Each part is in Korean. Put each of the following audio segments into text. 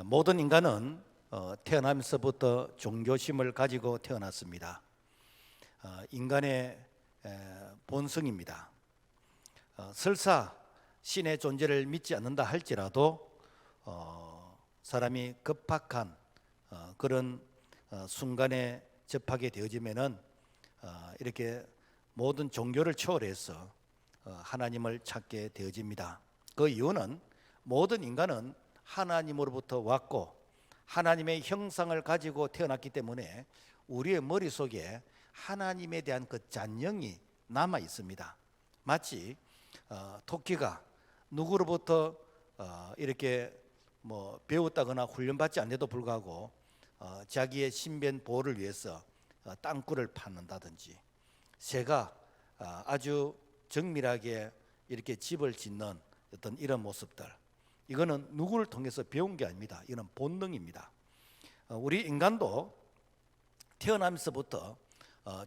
모든 인간은 태어나면서부터 종교심을 가지고 태어났습니다. 인간의 본성입니다. 설사 신의 존재를 믿지 않는다 할지라도 사람이 급박한 그런 순간에 접하게 되어지면은 이렇게 모든 종교를 초월해서 하나님을 찾게 되어집니다. 그 이유는 모든 인간은 하나님으로부터 왔고 하나님의 형상을 가지고 태어났기 때문에 우리의 머릿속에 하나님에 대한 그 잔영이 남아 있습니다. 마치 토끼가 누구로부터 이렇게 배웠다거나 훈련받지 않는데도 불구하고 자기의 신변 보호를 위해서 땅굴을 파는다든지, 새가 아주 정밀하게 이렇게 집을 짓는 어떤 이런 모습들, 이거는 누구를 통해서 배운 게 아닙니다. 이거는 본능입니다. 우리 인간도 태어나면서부터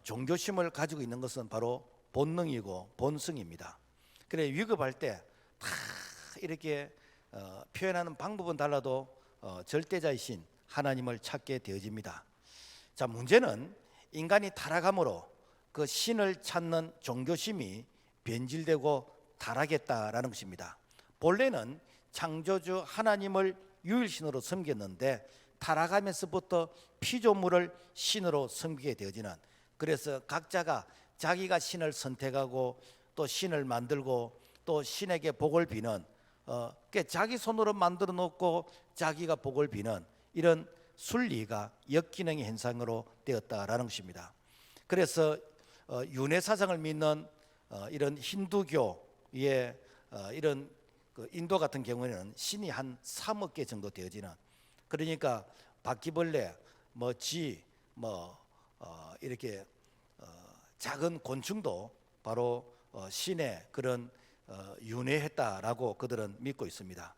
종교심을 가지고 있는 것은 바로 본능이고 본성입니다. 그래 위급할 때 다 이렇게 표현하는 방법은 달라도 절대자이신 하나님을 찾게 되어집니다. 자, 문제는 인간이 타락함으로 그 신을 찾는 종교심이 변질되고 타락했다라는 것입니다. 본래는 창조주 하나님을 유일신으로 섬겼는데 타락하면서부터 피조물을 신으로 섬기게 되어지는, 그래서 각자가 자기가 신을 선택하고 또 신을 만들고 또 신에게 복을 비는 자기 손으로 만들어 놓고 자기가 복을 비는 이런 순리가 역기능의 현상으로 되었다라는 것입니다. 그래서 윤회 사상을 믿는 이런 힌두교의 이런 인도 같은 경우에는 신이 한 3억 개 정도 되어지는, 그러니까 바퀴벌레, 쥐, 이렇게 작은 곤충도 바로 신의 그런 윤회했다라고 그들은 믿고 있습니다.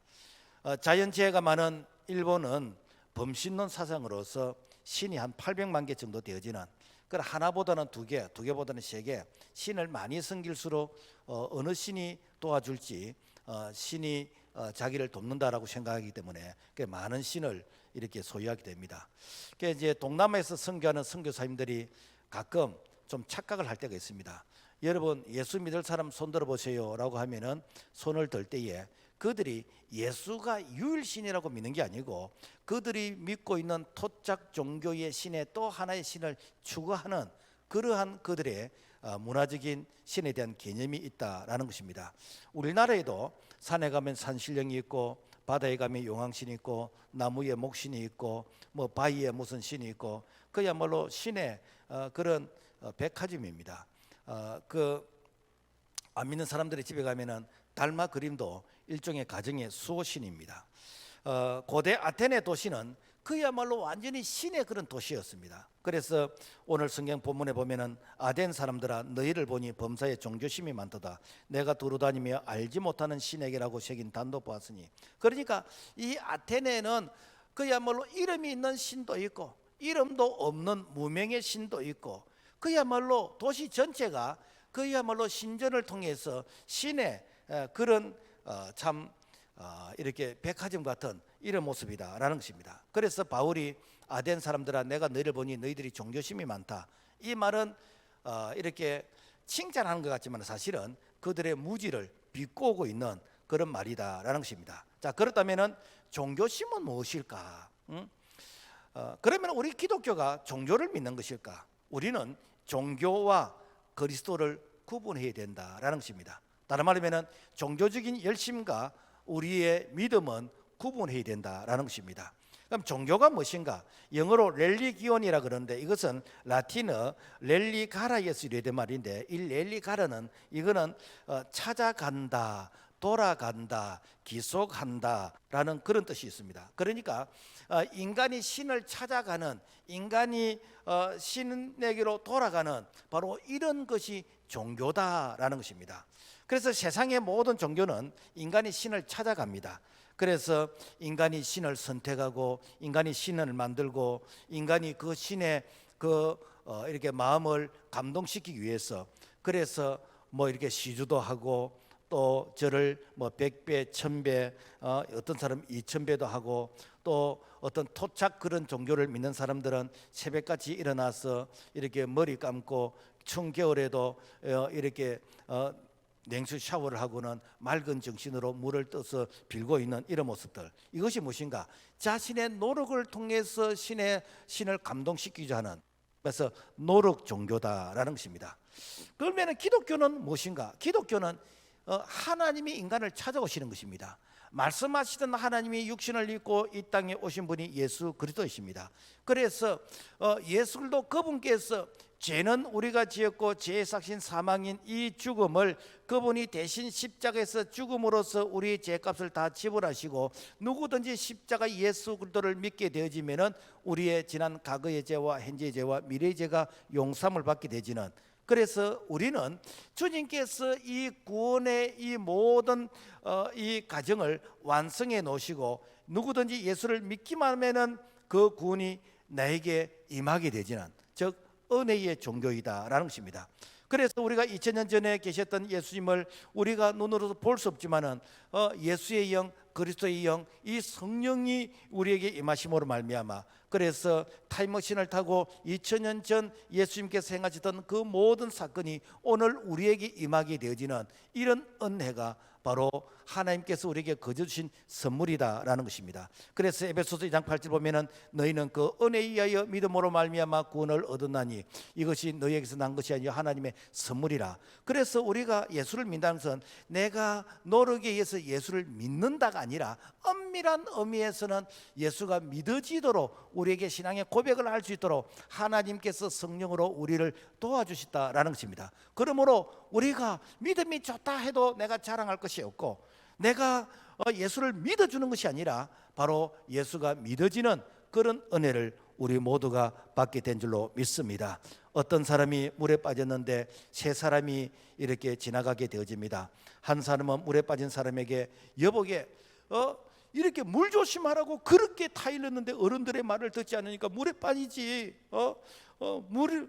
자연재해가 많은 일본은 범신론 사상으로서 신이 한 800만 개 정도 되어지는, 그걸 하나보다는 두 개보다는 세 개, 신을 많이 섬길수록 어느 신이 도와줄지 신이 자기를 돕는다라고 생각하기 때문에 많은 신을 이렇게 소유하게 됩니다. 이제 동남아에서 선교하는 선교사님들이 가끔 좀 착각을 할 때가 있습니다. 여러분 예수 믿을 사람 손 들어 보세요라고 하면은 손을 들 때에 그들이 예수가 유일신이라고 믿는 게 아니고 그들이 믿고 있는 토착 종교의 신의 또 하나의 신을 추구하는 그러한 그들의 문화적인 신에 대한 개념이 있다라는 것입니다. 우리나라에도 산에 가면 산신령이 있고 바다에 가면 용왕신이 있고 나무에 목신이 있고 바위에 무슨 신이 있고 그야말로 신의 그런 백화점입니다. 안 믿는 사람들의 집에 가면은 달마 그림도 일종의 가정의 수호신입니다. 고대 아테네 도시는 그야말로 완전히 신의 그런 도시였습니다. 그래서 오늘 성경 본문에 보면은 아덴 사람들아 너희를 보니 범사에 종교심이 많도다. 내가 두루다니며 알지 못하는 신에게라고 새긴 단도 보았으니, 그러니까 이 아테네는 그야말로 이름이 있는 신도 있고 이름도 없는 무명의 신도 있고 그야말로 도시 전체가 그야말로 신전을 통해서 신의 그런 이렇게 백화점 같은 이런 모습이다라는 것입니다. 그래서 바울이 아덴 사람들아 내가 너희를 보니 너희들이 종교심이 많다, 이 말은 이렇게 칭찬하는 것 같지만 사실은 그들의 무지를 비꼬고 있는 그런 말이다라는 것입니다. 자, 그렇다면은 종교심은 무엇일까? 그러면 우리 기독교가 종교를 믿는 것일까? 우리는 종교와 그리스도를 구분해야 된다라는 것입니다. 다른 말이면 종교적인 열심과 우리의 믿음은 구분해야 된다라는 것입니다. 그럼 종교가 무엇인가? 영어로 렐리기온이라 그러는데 이것은 라틴어 렐리가라에서 유래된 말인데 이 렐리가라는 이거는 찾아간다, 돌아간다, 기속한다라는 그런 뜻이 있습니다. 그러니까 인간이 신을 찾아가는, 인간이 신에게로 돌아가는 바로 이런 것이 종교다라는 것입니다. 그래서 세상의 모든 종교는 인간이 신을 찾아갑니다. 그래서 인간이 신을 선택하고 인간이 신을 만들고 인간이 그 신의 이렇게 마음을 감동시키기 위해서 그래서 이렇게 시주도 하고 또 저를 뭐 100배, 1000배, 어떤 사람 2000배도 하고, 또 어떤 토착 그런 종교를 믿는 사람들은 새벽같이 일어나서 이렇게 머리 감고 추운 겨울에도 이렇게 냉수 샤워를 하고는 맑은 정신으로 물을 떠서 빌고 있는 이런 모습들, 이것이 무엇인가? 자신의 노력을 통해서 신을 감동시키자 하는, 그래서 노력 종교다라는 것입니다. 그러면 기독교는 무엇인가? 기독교는 하나님이 인간을 찾아오시는 것입니다. 말씀하시던 하나님이 육신을 입고 이 땅에 오신 분이 예수 그리스도이십니다. 그래서 예수도 그분께서 죄는 우리가 지었고 죄의 삭신 사망인 이 죽음을 그분이 대신 십자가에서 죽음으로써 우리의 죄값을 다 지불하시고, 누구든지 십자가 예수 그리스도를 믿게 되어지면은 우리의 지난 과거의 죄와 현재의 죄와 미래의 죄가 용서함을 받게 되지는, 그래서 우리는 주님께서 이 구원의 이 모든 이 과정을 완성해 놓으시고, 누구든지 예수를 믿기만 하면은 그 구원이 나에게 임하게 되지는, 즉 은혜의 종교이다라는 것입니다. 그래서 우리가 2000년 전에 계셨던 예수님을 우리가 눈으로 볼 수 없지만은 예수의 영, 그리스도의 영, 이 성령이 우리에게 임하심으로 말미암아, 그래서 타임머신을 타고 2000년 전 예수님께서 행하셨던 그 모든 사건이 오늘 우리에게 임하게 되어지는 이런 은혜가 바로 하나님께서 우리에게 거저 주신 선물이다라는 것입니다. 그래서 에베소서 2장 8절 보면은 너희는 그 은혜에 의하여 믿음으로 말미암아 구원을 얻었나니 이것이 너희에게서 난 것이 아니라 하나님의 선물이라. 그래서 우리가 예수를 믿는다는 것은 내가 노력에 의해서 예수를 믿는다가 아니라 엄밀한 의미에서는 예수가 믿어지도록 우리에게 신앙의 고백을 할 수 있도록 하나님께서 성령으로 우리를 도와주셨다라는 것입니다. 그러므로 우리가 믿음이 좋다 해도 내가 자랑할 것이 없고, 내가 예수를 믿어주는 것이 아니라 바로 예수가 믿어지는 그런 은혜를 우리 모두가 받게 된 줄로 믿습니다. 어떤 사람이 물에 빠졌는데 세 사람이 이렇게 지나가게 되어집니다. 한 사람은 물에 빠진 사람에게 여보게 이렇게 물 조심하라고 그렇게 타일렀는데 어른들의 말을 듣지 않으니까 물에 빠지지, 물을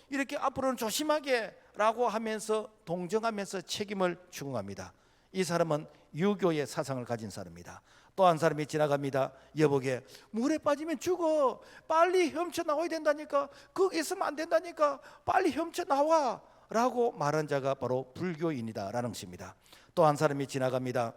이렇게 앞으로는 조심하게 라고 하면서 동정하면서 책임을 추궁합니다. 이 사람은 유교의 사상을 가진 사람입니다. 또 한 사람이 지나갑니다. 여보게 물에 빠지면 죽어, 빨리 헤엄쳐 나와야 된다니까, 거기 있으면 안 된다니까, 빨리 헤엄쳐 나와 라고 말한 자가 바로 불교인이다라는 것입니다. 또 한 사람이 지나갑니다.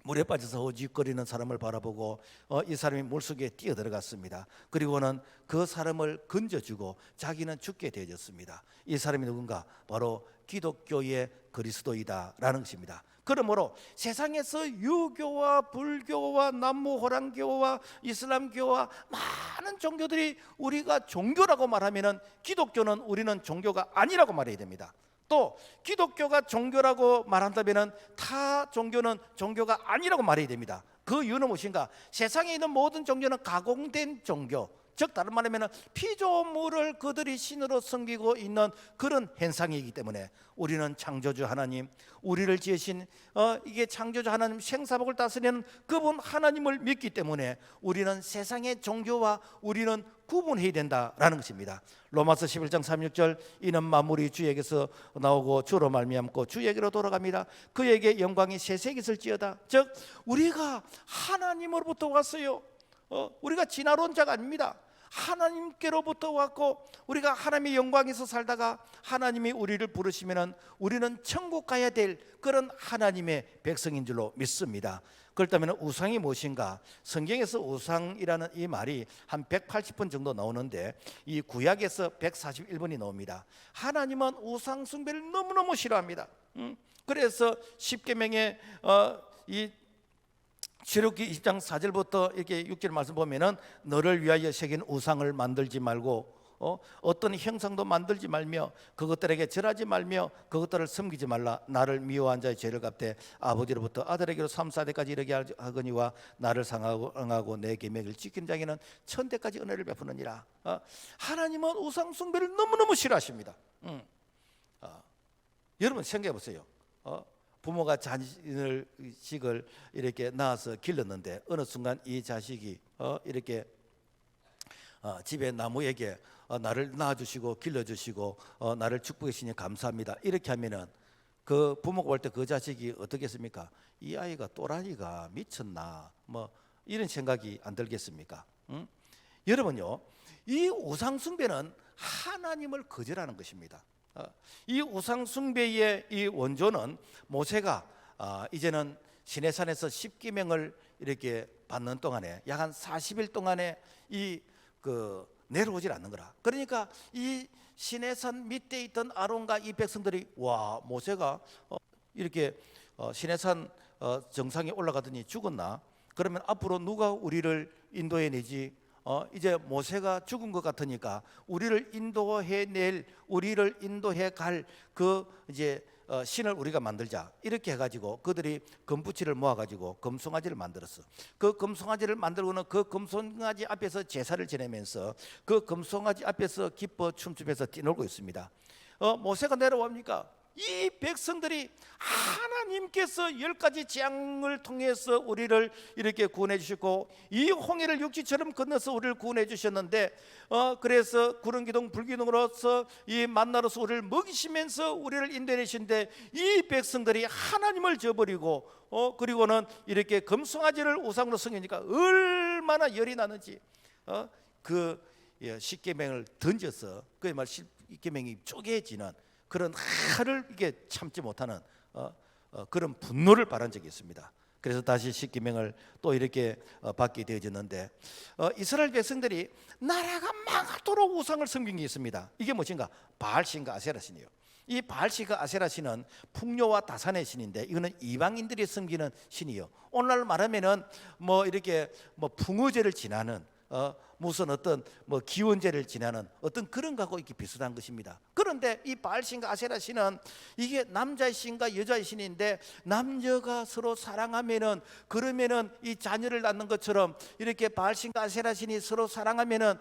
물에 빠져서 허짓거리는 사람을 바라보고 이 사람이 물속에 뛰어들어갔습니다. 그리고는 그 사람을 건져주고 자기는 죽게 되어졌습니다. 이 사람이 누군가? 바로 기독교의 그리스도이다라는 것입니다. 그러므로 세상에서 유교와 불교와 남무호랑교와 이슬람교와 많은 종교들이 우리가 종교라고 말하면은 기독교는 우리는 종교가 아니라고 말해야 됩니다. 또 기독교가 종교라고 말한다면은 타 종교는 종교가 아니라고 말해야 됩니다. 그 이유는 무엇인가? 세상에 있는 모든 종교는 가공된 종교, 즉 다른 말하면 피조물을 그들이 신으로 섬기고 있는 그런 현상이기 때문에 우리는 창조주 하나님, 우리를 지으신 이게 창조주 하나님 생사복을 다스리는 그분 하나님을 믿기 때문에 우리는 세상의 종교와 우리는 구분해야 된다라는 것입니다. 로마서 11장 36절 이는 만물이 주에게서 나오고 주로 말미암고 주에게로 돌아갑니다. 그에게 영광이 세세기 있을지어다. 즉 우리가 하나님으로부터 왔어요. 우리가 진화로 온 자가 아닙니다. 하나님께로부터 왔고 우리가 하나님의 영광에서 살다가 하나님이 우리를 부르시면 우리는 천국 가야 될 그런 하나님의 백성인 줄로 믿습니다. 그렇다면 우상이 무엇인가? 성경에서 우상이라는 이 말이 한 180번 정도 나오는데 이 구약에서 141번이 나옵니다. 하나님은 우상 숭배를 너무너무 싫어합니다. 그래서 십계명의 이 출애굽기 20장 4절부터 이렇게 6절 말씀 보면은 너를 위하여 새긴 우상을 만들지 말고 어떤 형상도 만들지 말며 그것들에게 절하지 말며 그것들을 섬기지 말라. 나를 미워한 자의 죄를 갚되 아버지로부터 아들에게로 3, 4대까지 이르게 하거니와 나를 상하고 내 계명을 지키는 자에게는 1000대까지 은혜를 베푸느니라. 하나님은 우상 숭배를 너무너무 싫어하십니다. 여러분 생각해 보세요. 부모가 자식을 이렇게 낳아서 길렀는데 어느 순간 이 자식이 이렇게 집에 나무에게 나를 낳아주시고 길러주시고 나를 축복해 주시니 감사합니다 이렇게 하면은 그 부모가 볼 때 그 자식이 어떻겠습니까? 이 아이가 또라이가 미쳤나 뭐 이런 생각이 안 들겠습니까? 응? 여러분요, 이 우상 숭배는 하나님을 거절하는 것입니다. 이 우상 숭배의 이 원조는 모세가 이제는 시내산에서 십계명을 이렇게 받는 동안에 약 한 40일 동안에 내려오질 않는 거라. 그러니까 이 시내산 밑에 있던 아론과 이 백성들이 와, 모세가 이렇게 시내산 정상에 올라가더니 죽었나? 그러면 앞으로 누가 우리를 인도해 내지? 이제 모세가 죽은 것 같으니까 우리를 인도해 갈 그 이제 신을 우리가 만들자, 이렇게 해가지고 그들이 금붙이를 모아가지고 금송아지를 만들었어. 그 금송아지를 만들고는 그 금송아지 앞에서 제사를 지내면서 그 금송아지 앞에서 기뻐 춤추면서 뛰놀고 있습니다. 모세가 내려옵니까? 이 백성들이 하나님께서 10가지 재앙을 통해서 우리를 이렇게 구원해 주셨고, 이 홍해를 육지처럼 건너서 우리를 구원해 주셨는데, 그래서 구름기둥 불기둥으로서 이 만나로서 우리를 먹이시면서 우리를 인도해 주신데, 이 백성들이 하나님을 저버리고 그리고는 이렇게 금송아지를 우상으로 섬기니까 얼마나 열이 나는지 그 십계명을 던져서 그야말로 십계명이 쪼개지는 그런 하를 이게 참지 못하는 그런 분노를 발한 적이 있습니다. 그래서 다시 십계명을 또 이렇게 받게 되어졌는데, 이스라엘 백성들이 나라가 망하도록 우상을 섬긴 게 있습니다. 이게 무엇인가? 바알신과 아세라신이에요. 이 바알신과 아세라신은 풍요와 다산의 신인데, 이거는 이방인들이 섬기는 신이요. 오늘날 말하면은 뭐 이렇게 뭐 풍어제를 지나는 무슨 어떤 뭐 기원제를 지나는 어떤 그런 거하고 이렇게 비슷한 것입니다. 그런데 이 바알신과 아세라 신은 이게 남자의 신과 여자의 신인데, 남녀가 서로 사랑하면은, 그러면은 이 자녀를 낳는 것처럼 이렇게 바알신과 아세라 신이 서로 사랑하면은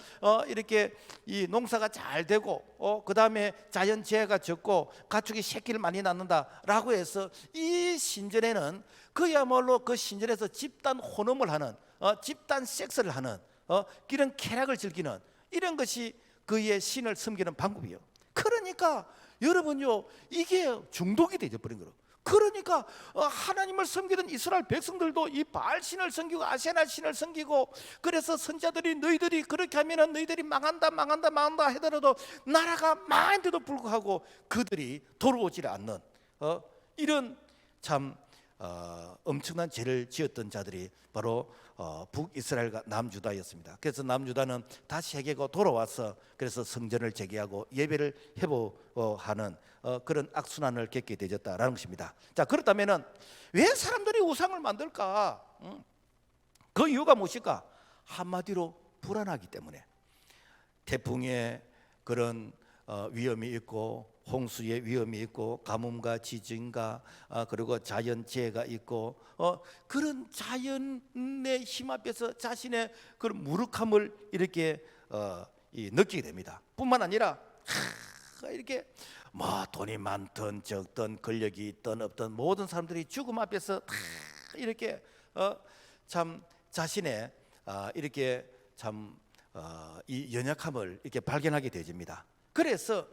이렇게 이 농사가 잘 되고 그 다음에 자연재해가 적고 가축이 새끼를 많이 낳는다라고 해서 이 신전에는 그야말로 그 신전에서 집단 혼음을 하는 집단 섹스를 하는 이런 쾌락을 즐기는 이런 것이 그의 신을 섬기는 방법이에요. 그러니까 여러분요, 이게 중독이 되어버린 거예요. 그러니까 하나님을 섬기던 이스라엘 백성들도 이 바알신을 섬기고 아세라 신을 섬기고, 그래서 선자들이 너희들이 그렇게 하면은 너희들이 망한다 하더라도 나라가 망한데도 불구하고 그들이 돌아오지 않는 이런 참 엄청난 죄를 지었던 자들이 바로 북이스라엘과 남유다였습니다. 그래서 남유다는 다시 회개하고 돌아와서 그래서 성전을 재개하고 예배를 회복하는 그런 악순환을 겪게 되었다라는 것입니다. 자, 그렇다면은 왜 사람들이 우상을 만들까? 그 이유가 무엇일까? 한마디로 불안하기 때문에. 태풍의 그런 위험이 있고, 홍수의 위험이 있고, 가뭄과 지진과 그리고 자연재해가 있고, 그런 자연의 힘 앞에서 자신의 그런 무력함을 이렇게 느끼게 됩니다. 뿐만 아니라 이렇게 뭐 돈이 많든 적든 권력이 있든 없든 모든 사람들이 죽음 앞에서 다 이렇게 참 자신의 이렇게 참 이 연약함을 이렇게 발견하게 되집니다. 그래서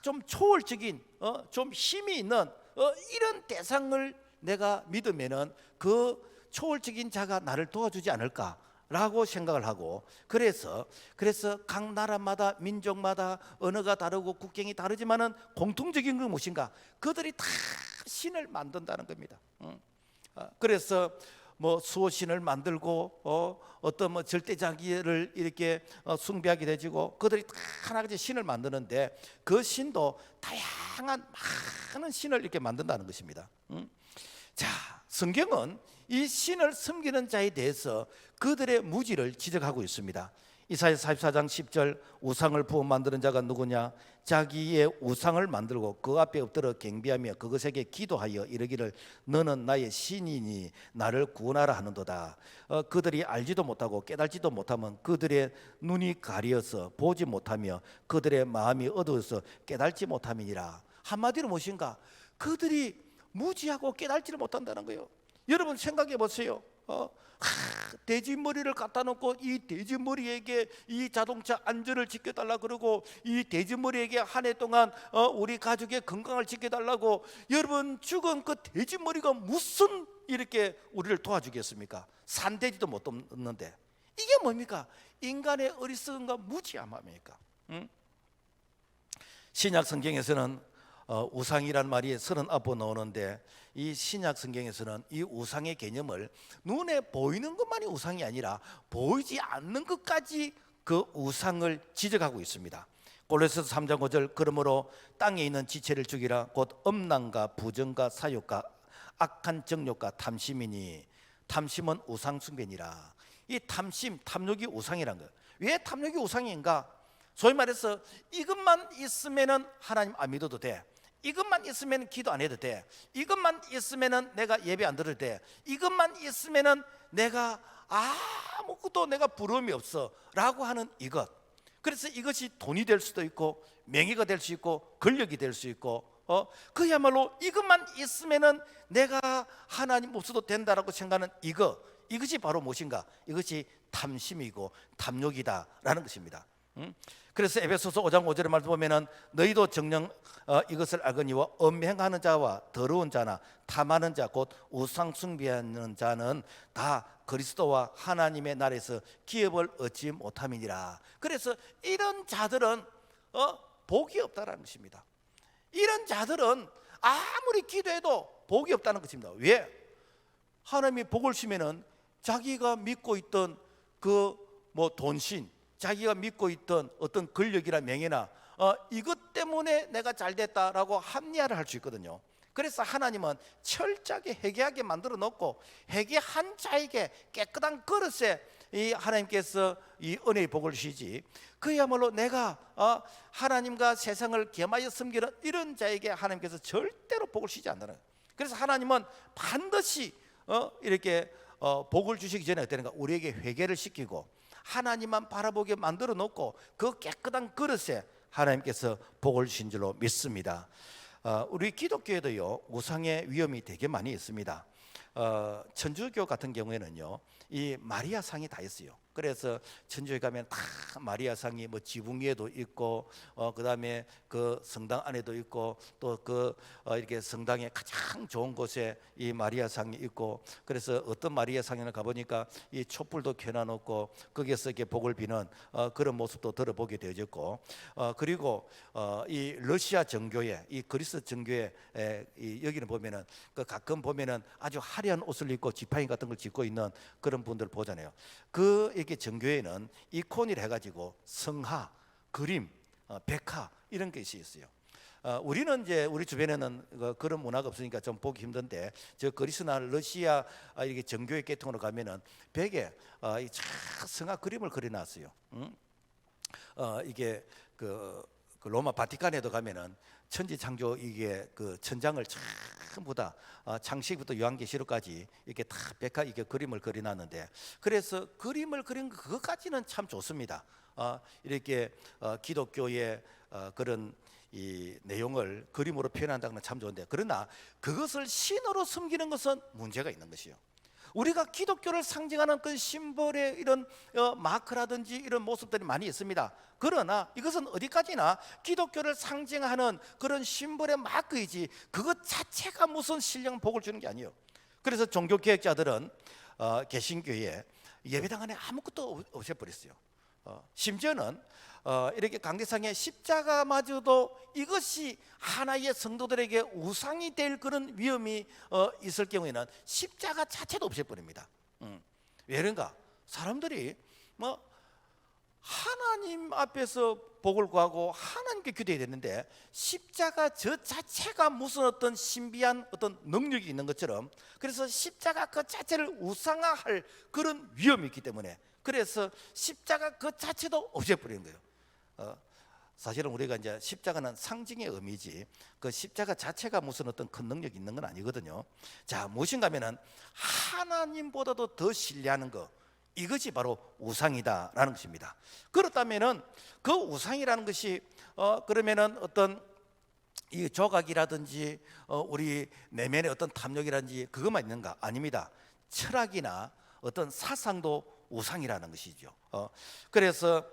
좀 초월적인 좀 힘이 있는 이런 대상을 내가 믿으면은 그 초월적인 자가 나를 도와주지 않을까라고 생각을 하고, 그래서 각 나라마다 민족마다 언어가 다르고 국경이 다르지만은 공통적인 건 무엇인가? 그들이 다 신을 만든다는 겁니다. 그래서 뭐 수호신을 만들고 어떤 뭐 절대자기를 이렇게 숭배하게 되지고, 그들이 다 하나같이 신을 만드는데 그 신도 다양한 많은 신을 이렇게 만든다는 것입니다. 자, 성경은 이 신을 섬기는 자에 대해서 그들의 무지를 지적하고 있습니다. 이사야 44장 10절, 우상을 부어 만드는 자가 누구냐? 자기의 우상을 만들고 그 앞에 엎드려 경배하며 그것에게 기도하여 이르기를 너는 나의 신이니 나를 구원하라 하는도다. 그들이 알지도 못하고 깨달지도 못하면 그들의 눈이 가려서 보지 못하며 그들의 마음이 어두워서 깨달지 못함이니라. 한마디로 무엇인가? 그들이 무지하고 깨달지를 못한다는 거예요. 여러분 생각해 보세요. 돼지 머리를 갖다 놓고 이 돼지 머리에게 이 자동차 안전을 지켜달라 그러고, 이 돼지 머리에게 한 해 동안 우리 가족의 건강을 지켜달라고. 여러분, 죽은 그 돼지 머리가 무슨 이렇게 우리를 도와주겠습니까? 산돼지도 못 돕는데. 이게 뭡니까? 인간의 어리석음과 무지함입니까? 신약 성경에서는 우상이란 말이 39번 나오는데, 이 신약 성경에서는 이 우상의 개념을 눈에 보이는 것만이 우상이 아니라 보이지 않는 것까지 그 우상을 지적하고 있습니다. 골로새서 3장 5절, 그러므로 땅에 있는 지체를 죽이라. 곧 음란과 부정과 사욕과 악한 정욕과 탐심이니 탐심은 우상 숭배니라. 이 탐심, 탐욕이 우상이란 거예요. 왜 탐욕이 우상인가? 소위 말해서 이것만 있으면은 하나님 안 믿어도 돼. 이것만 있으면 기도 안 해도 돼. 이것만 있으면은 내가 예배 안 드려도 돼. 이것만 있으면은 내가 아무것도 내가 부러움이 없어 라고 하는 이것. 그래서 이것이 돈이 될 수도 있고 명예가 될 수 있고 권력이 될 수 있고 그야말로 이것만 있으면은 내가 하나님 없어도 된다라고 생각하는 이것이 바로 무엇인가? 이것이 탐심이고 탐욕이다라는 것입니다. 그래서 에베소서 5장 5절의 말씀 보면은 너희도 정녕 이것을 알거니와 음행하는 자와 더러운 자나 탐하는 자 곧 우상 숭배하는 자는 다 그리스도와 하나님의 나라에서 기업을 얻지 못함이니라. 그래서 이런 자들은 복이 없다라는 것입니다. 이런 자들은 아무리 기도해도 복이 없다는 것입니다. 왜? 하나님이 복을 주면은 자기가 믿고 있던 돈신, 자기가 믿고 있던 어떤 권력이나 명예나 이것 때문에 내가 잘 됐다라고 합리화를 할 수 있거든요. 그래서 하나님은 철저하게 회개하게 만들어 놓고, 회개한 자에게 깨끗한 그릇에 이 하나님께서 이 은혜의 복을 주시지, 그야말로 내가 하나님과 세상을 겸하여 섬기는 이런 자에게 하나님께서 절대로 복을 주시지 않는 거예요. 그래서 하나님은 반드시 이렇게 복을 주시기 전에 어떠는가? 우리에게 회개를 시키고 하나님만 바라보게 만들어 놓고 그 깨끗한 그릇에 하나님께서 복을 주신 줄로 믿습니다. 우리 기독교에도요 우상의 위험이 되게 많이 있습니다. 천주교 같은 경우에는요 이 마리아 상이 다 있어요. 그래서 천주에 가면 다 마리아 상이 뭐 지붕 위에도 있고 그다음에 그 성당 안에도 있고 또 이렇게 성당의 가장 좋은 곳에 이 마리아 상이 있고, 그래서 어떤 마리아 상에는 가보니까 이 촛불도 켜놔놓고 거기에서 이렇게 복을 비는 그런 모습도 들어보게 되어졌고, 그리고 이 러시아 정교회, 이 그리스 정교회 여기는 보면은 가끔 보면은 아주 화려한 옷을 입고 지팡이 같은 걸 짚고 있는 그런 분들 보잖아요. 이렇게 정교회는 이콘이라 해가지고 성화, 그림, 백화 이런 것이 있어요. 우리는 이제 우리 주변에는 그런 문화가 없으니까 좀 보기 힘든데, 저 그리스나 러시아 이렇게 정교회 계통으로 가면은 벽에 이 성화 그림을 그려놨어요. 이게 그 로마 바티칸에도 가면은 천지창조 이게 그 천장을 전부 다 창세기부터 요한계시록까지 이렇게 다 백화 이게 그림을 그려놨는데, 그래서 그림을 그린 그것까지는 참 좋습니다. 이렇게 기독교의 그런 이 내용을 그림으로 표현한다는 건 참 좋은데, 그러나 그것을 신으로 섬기는 것은 문제가 있는 것이요. 우리가 기독교를 상징하는 그 심벌의 이런 마크라든지 이런 모습들이 많이 있습니다. 그러나 이것은 어디까지나 기독교를 상징하는 그런 심벌의 마크이지 그것 자체가 무슨 신령 복을 주는 게 아니에요. 그래서 종교개혁자들은 개신교에 예배당 안에 아무것도 없애버렸어요. 심지어는 이렇게 강대상의 십자가마저도 이것이 하나의 성도들에게 우상이 될 그런 위험이 있을 경우에는 십자가 자체도 없애버립니다. 왜 그런가? 사람들이 하나님 앞에서 복을 구하고 하나님께 기도해야 되는데, 십자가 저 자체가 무슨 어떤 신비한 어떤 능력이 있는 것처럼, 그래서 십자가 그 자체를 우상화할 그런 위험이 있기 때문에, 그래서 십자가 그 자체도 없애버리는 거예요. 사실은 우리가 이제 십자가는 상징의 의미지 그 십자가 자체가 무슨 어떤 큰 능력이 있는 건 아니거든요. 자, 무엇인가 하면은 하나님보다도 더 신뢰하는 것, 이것이 바로 우상이다라는 것입니다. 그렇다면은 그 우상이라는 것이 그러면은 어떤 이 조각이라든지 우리 내면의 어떤 탐욕이라든지 그것만 있는가? 아닙니다. 철학이나 어떤 사상도 우상이라는 것이죠. 그래서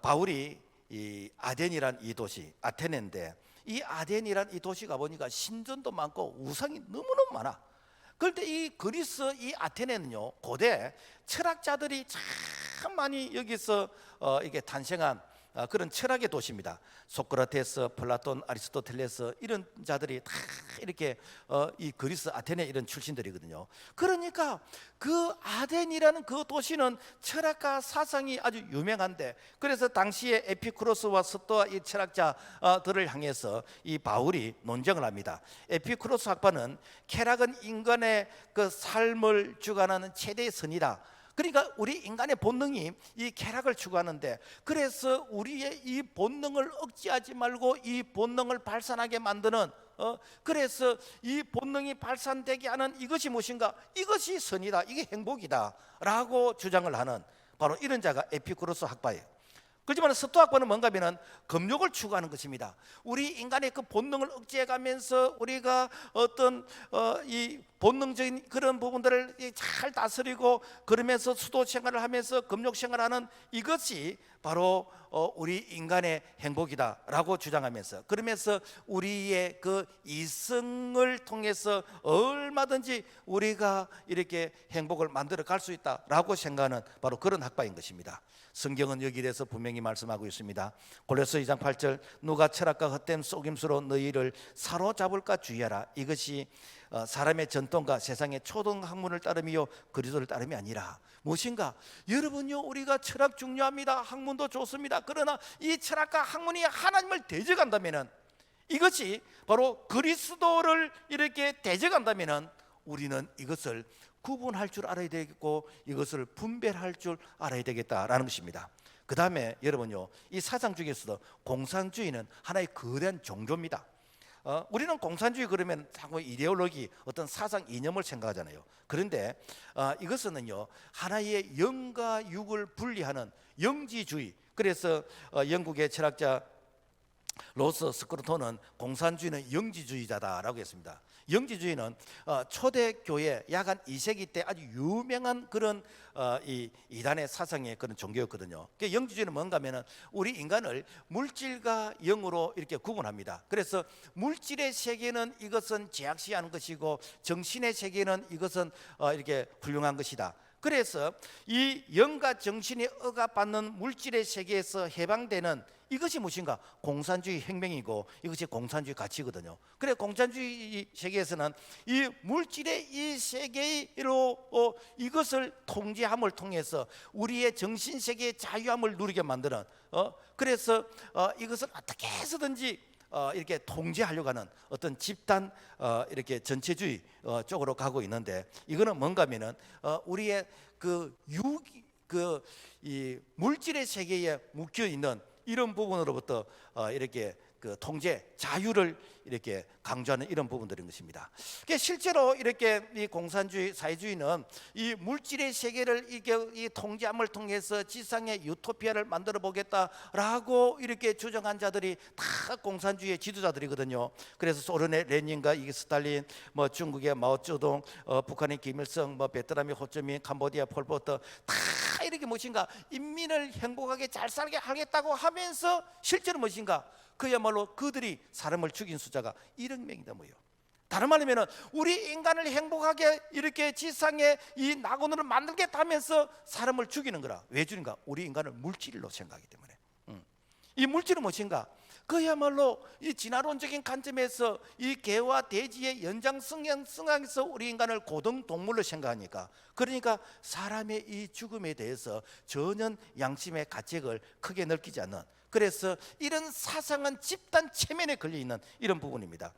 바울이 이 아덴이란 이 도시, 아테네인데 이 아덴이란 이 도시가 보니까 신전도 많고 우상이 너무너무 많아. 그런데 이 그리스 이 아테네는요, 고대 철학자들이 참 많이 여기서 이게 탄생한 그런 철학의 도시입니다. 소크라테스, 플라톤, 아리스토텔레스 이런 자들이 다 이렇게 이 그리스 아테네 이런 출신들이거든요. 그러니까 그 아덴이라는 그 도시는 철학과 사상이 아주 유명한데, 그래서 당시에 에피쿠로스와 스토아 이 철학자들을 향해서 이 바울이 논쟁을 합니다. 에피쿠로스 학파는 쾌락은 인간의 그 삶을 주관하는 최대의 선이다. 그러니까 우리 인간의 본능이 이 쾌락을 추구하는데, 그래서 우리의 이 본능을 억제하지 말고 이 본능을 발산하게 만드는 그래서 이 본능이 발산되게 하는 이것이 무엇인가? 이것이 선이다, 이게 행복이다 라고 주장을 하는 바로 이런 자가 에피쿠로스 학파예요. 그렇지만 스토아 학파는 뭔가 하면은 금욕을 추구하는 것입니다. 우리 인간의 그 본능을 억제해가면서 우리가 어떤 이 본능적인 그런 부분들을 잘 다스리고, 그러면서 수도 생활을 하면서 금욕 생활하는 이것이 바로 우리 인간의 행복이다라고 주장하면서, 그러면서 우리의 그 이성을 통해서 얼마든지 우리가 이렇게 행복을 만들어 갈 수 있다라고 생각하는 바로 그런 학파인 것입니다. 성경은 여기에 대해서 분명히 말씀하고 있습니다. 골로새 2장 8절, 누가 철학과 헛된 속임수로 너희를 사로잡을까 주의하라. 이것이 사람의 전통과 세상의 초등 학문을 따름이요 그리스도를 따름이 아니라. 무엇인가? 여러분요, 우리가 철학 중요합니다. 학문도 좋습니다. 그러나 이 철학과 학문이 하나님을 대적한다면은, 이것이 바로 그리스도를 이렇게 대적한다면은 우리는 이것을 구분할 줄 알아야 되겠고, 이것을 분별할 줄 알아야 되겠다라는 것입니다. 그 다음에 여러분요, 이 사상 중에서도 공산주의는 하나의 거대한 종교입니다. 우리는 공산주의 그러면 자꾸 이데올로기, 어떤 사상 이념을 생각하잖아요. 그런데 이것은요, 하나의 영과 육을 분리하는 영지주의. 그래서 영국의 철학자 로스 스크루톤은 공산주의는 영지주의자다라고 했습니다. 영지주의는 초대교회 야간 2세기 때 아주 유명한 그런 이 이단의 사상의 그런 종교였거든요. 영지주의는 뭔가 하면은 우리 인간을 물질과 영으로 이렇게 구분합니다. 그래서 물질의 세계는 이것은 제약시하는 것이고, 정신의 세계는 이것은 이렇게 훌륭한 것이다. 그래서 이 영과 정신이 억압받는 물질의 세계에서 해방되는 이것이 무엇인가? 공산주의 혁명이고, 이것이 공산주의 가치거든요. 그래, 공산주의 세계에서는 이 물질의 이 세계로 이것을 통제함을 통해서 우리의 정신 세계의 자유함을 누리게 만드는 그래서 이것을 어떻게 해서든지 이렇게 통제하려고 하는 어떤 집단 이렇게 전체주의 쪽으로 가고 있는데, 이거는 뭔가 하면은 우리의 이 물질의 세계에 묶여 있는 이런 부분으로부터 이렇게 그 통제, 자유를 이렇게 강조하는 이런 부분들인 것입니다. 실제로 이렇게 이 공산주의, 사회주의는 이 물질의 세계를 이 통제함을 통해서 지상의 유토피아를 만들어 보겠다라고 이렇게 주장한 자들이 다 공산주의의 지도자들이거든요. 그래서 소련의 레닌과 이게 스탈린, 뭐 중국의 마오쩌둥, 북한의 김일성, 뭐 베트남의 호찌민, 캄보디아 폴포트 다 이렇게 무엇인가 인민을 행복하게 잘 살게 하겠다고 하면서 실제로 무엇인가? 그야말로 그들이 사람을 죽인 숫자가 1억 명이다 뭐요. 다른 말이면 우리 인간을 행복하게 이렇게 지상에 이 낙원으로 만들겠다 하면서 사람을 죽이는 거라. 왜 죽인가? 우리 인간을 물질로 생각하기 때문에. 이 물질은 무엇인가? 그야말로 이 진화론적인 관점에서 이 개와 돼지의 연장성향에서 우리 인간을 고등동물로 생각하니까, 그러니까 사람의 이 죽음에 대해서 전혀 양심의 가책을 크게 느끼지 않는, 그래서 이런 사상은 집단 체면에 걸려 있는 이런 부분입니다.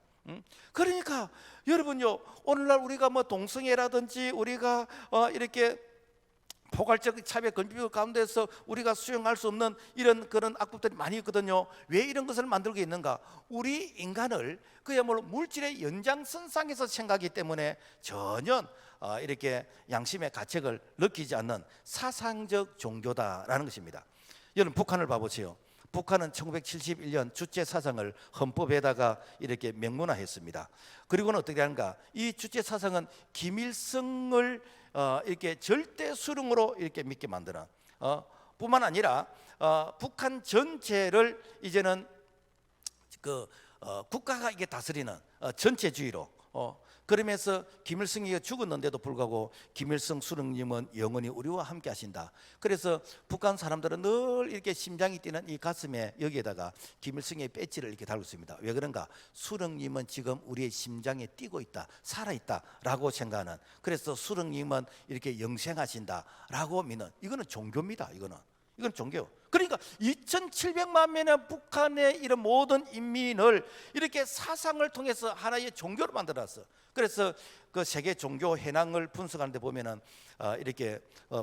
그러니까 여러분요, 오늘날 우리가 뭐 동성애라든지 우리가 이렇게 포괄적 차별 건비교 가운데서 우리가 수용할 수 없는 이런 그런 악법들이 많이 있거든요. 왜 이런 것을 만들고 있는가? 우리 인간을 그야말로 물질의 연장선상에서 생각하기 때문에 전혀 이렇게 양심의 가책을 느끼지 않는 사상적 종교다라는 것입니다. 여러분, 북한을 봐보세요. 북한은 1971년 주체 사상을 헌법에다가 이렇게 명문화했습니다. 그리고는 어떻게 하는가? 이 주체 사상은 김일성을 이렇게 절대 수령으로 이렇게 믿게 만드는 뿐만 아니라 북한 전체를 이제는 국가가 이게 다스리는 전체주의로 그러면서 김일성이 죽었는데도 불구하고 김일성 수령님은 영원히 우리와 함께 하신다. 그래서 북한 사람들은 늘 이렇게 심장이 뛰는 이 가슴에 여기에다가 김일성의 배지를 이렇게 달고 있습니다. 왜 그런가? 수령님은 지금 우리의 심장에 뛰고 있다, 살아있다라고 생각하는. 그래서 수령님은 이렇게 영생하신다라고 믿는. 이거는 종교입니다. 이건 종교. 그러니까 2,700만 명의 북한의 이런 모든 인민을 이렇게 사상을 통해서 하나의 종교로 만들었어. 그래서 그 세계 종교 현황을 분석하는데 보면은 이렇게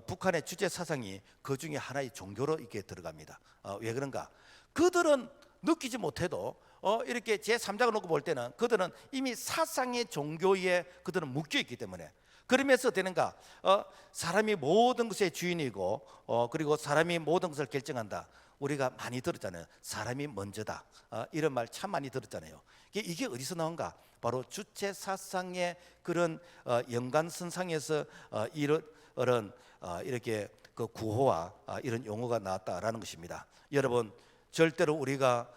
북한의 주체 사상이 그 중에 하나의 종교로 이렇게 들어갑니다. 왜 그런가? 그들은 느끼지 못해도 이렇게 제3자가 놓고 볼 때는 그들은 이미 사상의 종교에 그들은 묶여 있기 때문에. 그러면서 되는가? 사람이 모든 것의 주인이고 그리고 사람이 모든 것을 결정한다. 우리가 많이 들었잖아요. 사람이 먼저다. 이런 말 참 많이 들었잖아요. 이게 어디서 나온가? 바로 주체 사상의 그런 연관선상에서 이런 이렇게 그 구호와 이런 용어가 나왔다라는 것입니다. 여러분, 절대로 우리가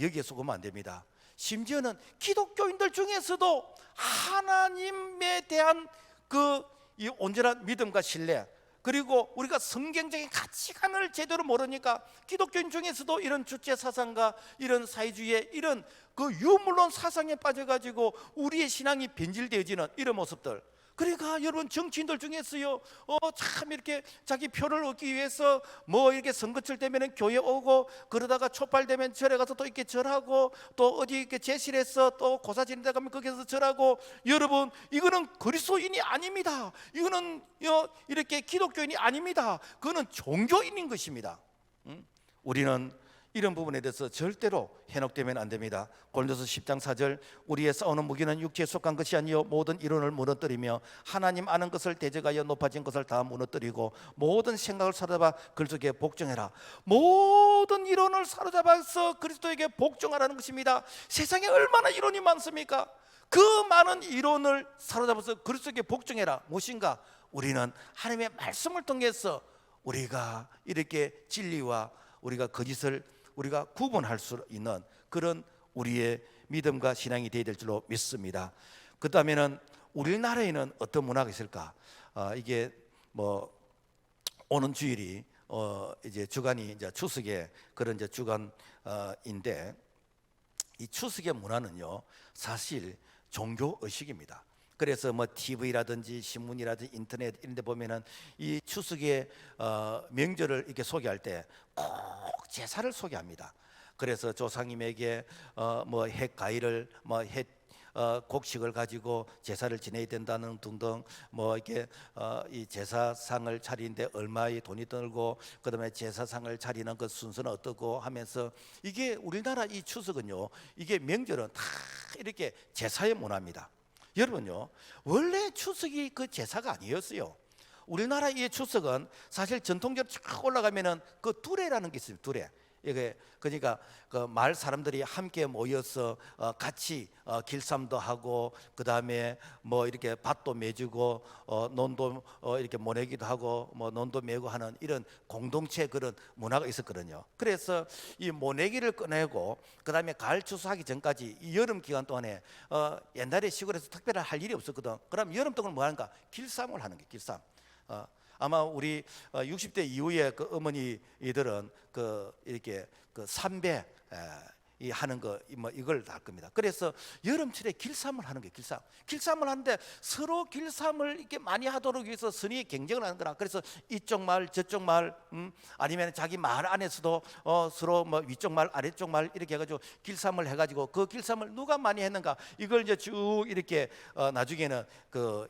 여기에 속으면 안 됩니다. 심지어는 기독교인들 중에서도 하나님에 대한 이 온전한 믿음과 신뢰, 그리고 우리가 성경적인 가치관을 제대로 모르니까 기독교인 중에서도 이런 주체 사상과 이런 사회주의의 이런 그 유물론 사상에 빠져가지고 우리의 신앙이 변질되어지는 이런 모습들. 그러니까 여러분, 정치인들 중에서요 참 이렇게 자기 표를 얻기 위해서 뭐 이렇게 선거철 되면은 교회 오고, 그러다가 촛발 되면 절에 가서 또 이렇게 절하고, 또 어디 이렇게 제실해서 또 고사 지내다 가면 거기서 절하고. 여러분, 이거는 그리스도인이 아닙니다. 이거는 이렇게 기독교인이 아닙니다. 그거는 종교인인 것입니다. 우리는 이런 부분에 대해서 절대로 현혹되면 안 됩니다. 고린도서 10장 4절, 우리의 싸우는 무기는 육체에 속한 것이 아니요 모든 이론을 무너뜨리며 하나님 아는 것을 대적하여 높아진 것을 다 무너뜨리고 모든 생각을 사로잡아 그리스도에게 복종해라. 모든 이론을 사로잡아서 그리스도에게 복종하라는 것입니다. 세상에 얼마나 이론이 많습니까? 그 많은 이론을 사로잡아서 그리스도에게 복종해라. 무엇인가? 우리는 하나님의 말씀을 통해서 우리가 이렇게 진리와 우리가 거짓을 우리가 구분할 수 있는 그런 우리의 믿음과 신앙이 되어야 될 줄로 믿습니다. 그 다음에는 우리나라에는 어떤 문화가 있을까? 이게 뭐 오는 주일이 이제 주간이 이제 추석의 그런 이제 주간인데, 이 추석의 문화는요 사실 종교 의식입니다. 그래서 뭐 TV라든지 신문이라든지 인터넷 이런 데 보면은 이 추석의 명절을 이렇게 소개할 때 꼭 제사를 소개합니다. 그래서 조상님에게 뭐 햇가위를 곡식을 가지고 제사를 지내야 된다는 등등, 뭐 이렇게 이 제사상을 차리는데 얼마의 돈이 들고, 그다음에 제사상을 차리는 그 순서는 어떻고 하면서, 이게 우리나라 이 추석은요, 이게 명절은 다 이렇게 제사의 문화입니다. 여러분요, 원래 추석이 그 제사가 아니었어요. 우리나라의 추석은 사실 전통적으로 쭉 올라가면은 그 두레라는 게 있어요. 두레. 이게 그러니까 그 마을 사람들이 함께 모여서 같이 길쌈도 하고, 그 다음에 뭐 이렇게 밭도 매주고, 논도 이렇게 모내기도 하고, 뭐 논도 매고 하는 이런 공동체 그런 문화가 있었거든요. 그래서 이 모내기를 꺼내고, 그 다음에 가을 추수하기 전까지 이 여름 기간 동안에 옛날에 시골에서 특별히 할 일이 없었거든. 그럼 여름 동안 뭐 하는가? 길쌈을 하는 게 길쌈. 아마 우리 60대 이후에 그 어머니들은 그 이렇게 그 삼배 이 하는 거 뭐 이걸 다 할 겁니다. 그래서 여름철에 길쌈을 하는 거예요. 길쌈을 하는데 서로 길쌈을 이렇게 많이 하도록 위해서 선의의 경쟁을 하는 거라. 그래서 이쪽 마을 저쪽 마을 아니면 자기 마을 안에서도 서로 뭐 위쪽 마을 아래쪽 마을 이렇게 해가지고 길쌈을 해가지고, 그 길쌈을 누가 많이 했는가 이걸 이제 쭉 이렇게 나중에는 그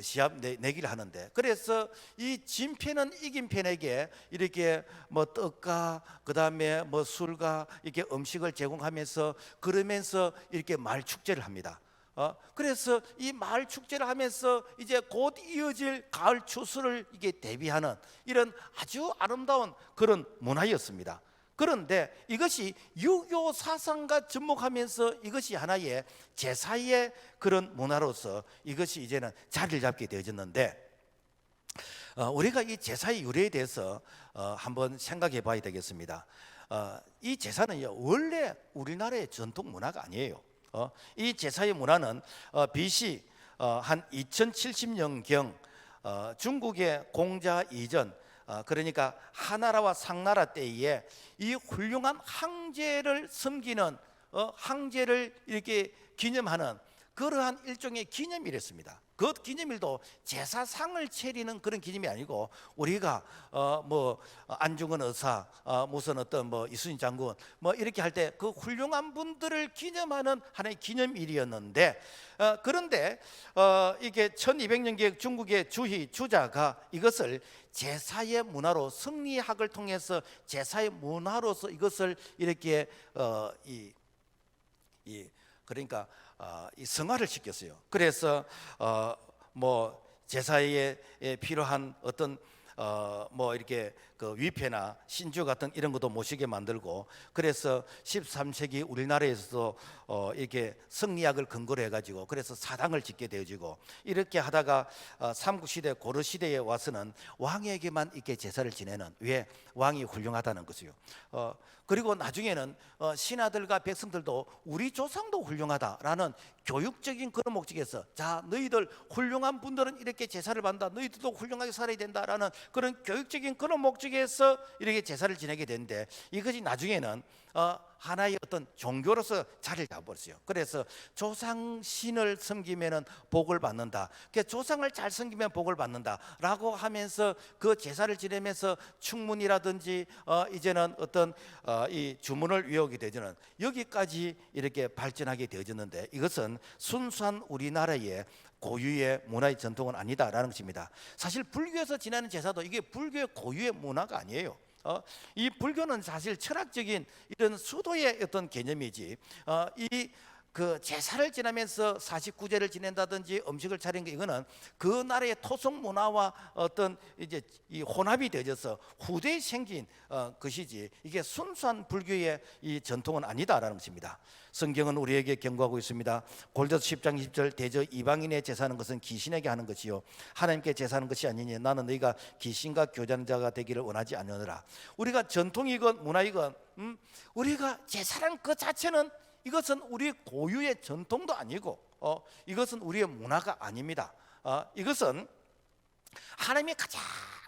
시합 내기를 하는데, 그래서 이 진 편은 이긴 편에게 이렇게 뭐 떡과 그 다음에 뭐 술과 이렇게 음식을 제공하면서, 그러면서 이렇게 마을 축제를 합니다. 그래서 이 마을 축제를 하면서 이제 곧 이어질 가을 추수를 이게 대비하는 이런 아주 아름다운 그런 문화였습니다. 그런데 이것이 유교 사상과 접목하면서 이것이 하나의 제사의 그런 문화로서 이것이 이제는 자리를 잡게 되어졌는데, 우리가 이 제사의 유래에 대해서 한번 생각해 봐야 되겠습니다. 이 제사는요, 원래 우리나라의 전통 문화가 아니에요. 이 제사의 문화는 BC 한 2070년경 중국의 공자 이전, 그러니까 하나라와 상나라 때에 이 훌륭한 황제를 섬기는, 황제를 이렇게 기념하는 그러한 일종의 기념일이었습니다. 그 기념일도 제사상을 차리는 그런 기념이 아니고, 우리가 뭐 안중근 의사, 무슨 어떤 뭐 이순신 장군 뭐 이렇게 할 때 그 훌륭한 분들을 기념하는 하나의 기념일이었는데, 그런데 이게 1200년경 중국의 주희 주자가 이것을 제사의 문화로, 성리학을 통해서 제사의 문화로서 이것을 이렇게 그러니까 이 성화를 시켰어요. 그래서 뭐 제사에 필요한 어떤 뭐 이렇게 그 위패나 신주 같은 이런 것도 모시게 만들고, 그래서 13세기 우리나라에서도 이렇게 성리학을 근거로 해가지고 그래서 사당을 짓게 되어지고, 이렇게 하다가 삼국시대 고려시대에 와서는 왕에게만 이렇게 제사를 지내는, 왜? 왕이 훌륭하다는 것이요. 그리고 나중에는 신하들과 백성들도 우리 조상도 훌륭하다라는 교육적인 그런 목적에서, 자, 너희들 훌륭한 분들은 이렇게 제사를 받는다, 너희들도 훌륭하게 살아야 된다라는 그런 교육적인 그런 목적에서 이렇게 제사를 지내게 되는데, 이것이 나중에는 하나의 어떤 종교로서 자리를 잡았어요. 그래서 조상신을 섬기면은 복을 받는다, 그러니까 조상을 잘 섬기면 복을 받는다라고 하면서 그 제사를 지내면서 충문이라든지 이제는 어떤 이 주문을 외우게 되지는, 여기까지 이렇게 발전하게 되어졌는데, 이것은 순수한 우리나라의 고유의 문화의 전통은 아니다라는 것입니다. 사실 불교에서 지내는 제사도 이게 불교의 고유의 문화가 아니에요. 이 불교는 사실 철학적인 이런 수도의 어떤 개념이지, 이 그 제사를 지내면서 49제를 지낸다든지 음식을 차리는 게, 이거는 그 나라의 토속 문화와 어떤 이제 이 혼합이 되어져서 후대에 생긴 것이지, 이게 순수한 불교의 이 전통은 아니다라는 것입니다. 성경은 우리에게 경고하고 있습니다. 골로새 10장 20절, 대저 이방인의 제사하는 것은 귀신에게 하는 것이요 하나님께 제사하는 것이 아니니 나는 너희가 귀신과 교제하는 자가 되기를 원하지 않으노라. 우리가 전통이건 문화이건 우리가 제사라는 그 자체는, 이것은 우리의 고유의 전통도 아니고 이것은 우리의 문화가 아닙니다. 이것은 하나님이 가장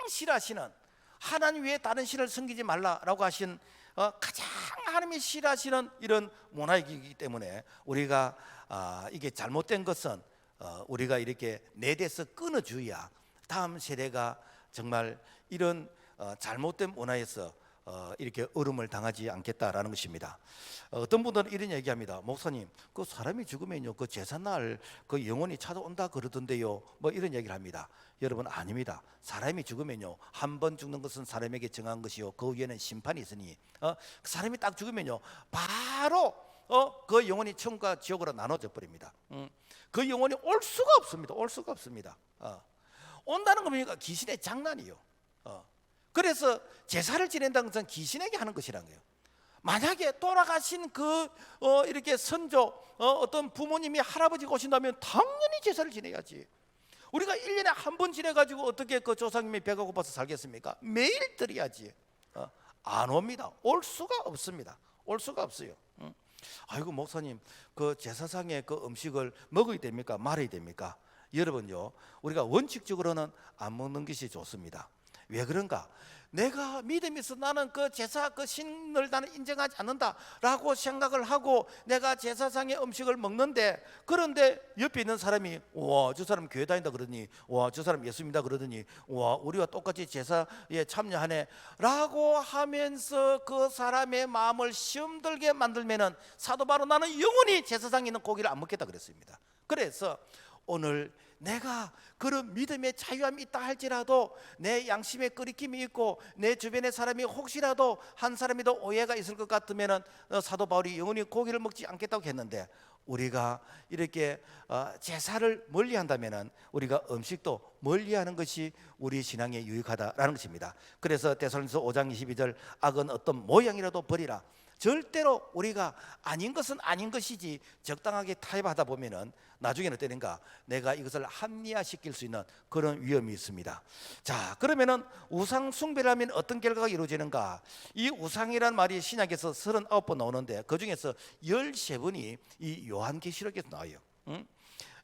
싫어하시는, 하나님 외에 다른 신을 섬기지 말라라고 하신 가장 하나님이 싫어하시는 이런 문화이기 때문에, 우리가 이게 잘못된 것은 우리가 이렇게 내대서 끊어줘야 다음 세대가 정말 이런 잘못된 문화에서 이렇게 얼음을 당하지 않겠다라는 것입니다. 어떤 분들은 이런 얘기합니다. 목사님, 그 사람이 죽으면요, 그 제삿날 그 영혼이 찾아온다 그러던데요, 뭐 이런 얘기를 합니다. 여러분, 아닙니다. 사람이 죽으면요, 한 번 죽는 것은 사람에게 정한 것이요 그 위에는 심판이 있으니, 사람이 딱 죽으면요 바로 그 영혼이 천국과 지옥으로 나눠져 버립니다. 그 영혼이 올 수가 없습니다. 올 수가 없습니다. 온다는 겁니까? 귀신의 장난이요. 그래서 제사를 지낸다는 것은 귀신에게 하는 것이라는 거예요. 만약에 돌아가신 그 이렇게 선조, 어떤 부모님이 할아버지가 오신다면 당연히 제사를 지내야지. 우리가 1년에 한 번 지내가지고 어떻게 그 조상님이 배가 고파서 살겠습니까? 매일 드려야지. 안 옵니다. 올 수가 없습니다. 올 수가 없어요. 아이고, 목사님, 그 제사상의 그 음식을 먹어야 됩니까? 말아야 됩니까? 여러분요, 우리가 원칙적으로는 안 먹는 것이 좋습니다. 왜 그런가? 내가 믿음이 있어 나는 그 제사 그 신을 나는 인정하지 않는다라고 생각을 하고 내가 제사상의 음식을 먹는데, 그런데 옆에 있는 사람이 와, 저 사람 교회 다닌다 그러더니, 와, 저 사람 예수 믿다 그러더니, 와, 우리와 똑같이 제사에 참여하네 라고 하면서 그 사람의 마음을 시험들게 만들면은 사도 바로 나는 영원히 제사상에 있는 고기를 안 먹겠다 그랬습니다. 그래서 오늘 내가 그런 믿음의 자유함이 있다 할지라도, 내 양심에 끓이김이 있고 내 주변의 사람이 혹시라도 한 사람이도 오해가 있을 것 같으면 사도 바울이 영원히 고기를 먹지 않겠다고 했는데, 우리가 이렇게 제사를 멀리한다면은 우리가 음식도 멀리하는 것이 우리 신앙에 유익하다라는 것입니다. 그래서 데살로니가서 5장 22절 악은 어떤 모양이라도 버리라. 절대로 우리가 아닌 것은 아닌 것이지 적당하게 타협하다 보면은 나중에는 어떠는가, 내가 이것을 합리화시킬 수 있는 그런 위험이 있습니다. 자, 그러면은 우상 숭배를 하면 어떤 결과가 이루어지는가? 이 우상이란 말이 신약에서 39번 나오는데 그 중에서 13번이 이 요한계시록에서 나와요.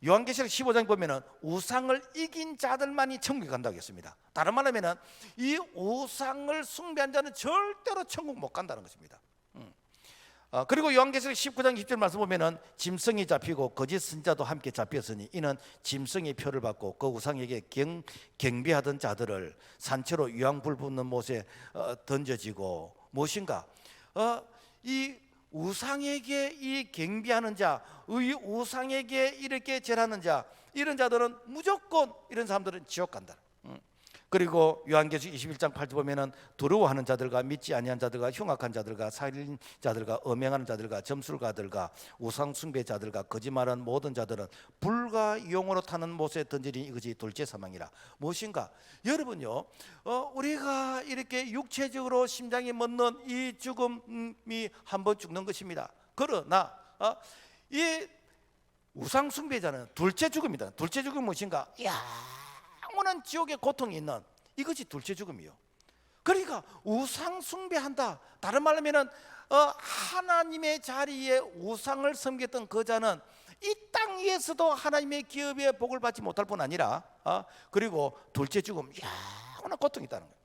요한계시록 15장 보면은 우상을 이긴 자들만이 천국에 간다고 했습니다. 다른 말로 하면은 이 우상을 숭배한 자는 절대로 천국 못 간다는 것입니다. 그리고 요한계시록 19장 20절 말씀 보면은 짐승이 잡히고 거짓 선자도 함께 잡혔으니 이는 짐승의 표를 받고 그 우상에게 경배하던 자들을 산채로 유황불 붙는 못에 던져지고, 무엇인가, 이 우상에게 이 경배하는 자, 이 우상에게 이렇게 절하는 자, 이런 자들은 무조건, 이런 사람들은 지옥 간다. 그리고 요한계시록 21장 8절 보면은 두려워하는 자들과 믿지 아니한 자들과 흉악한 자들과 살인자들과 음행하는 자들과 점술가들과 우상 숭배자들과 거짓말하는 모든 자들은 불과 용으로 타는 못에 던지니 이것이 둘째 사망이라. 무엇인가? 여러분요, 우리가 이렇게 육체적으로 심장이 멎는 이 죽음이 한번 죽는 것입니다. 그러나 이 우상 숭배자는 둘째 죽음이다. 둘째 죽음은 무엇인가? 영원한 지옥의 고통이 있는, 이것이 둘째 죽음이요. 그러니까 우상 숭배한다, 다른 말로 하면은 하나님의 자리에 우상을 섬겼던 그 자는 이 땅 위에서도 하나님의 기업의 복을 받지 못할 뿐 아니라 그리고 둘째 죽음, 영원한 고통이 있다는 거예요.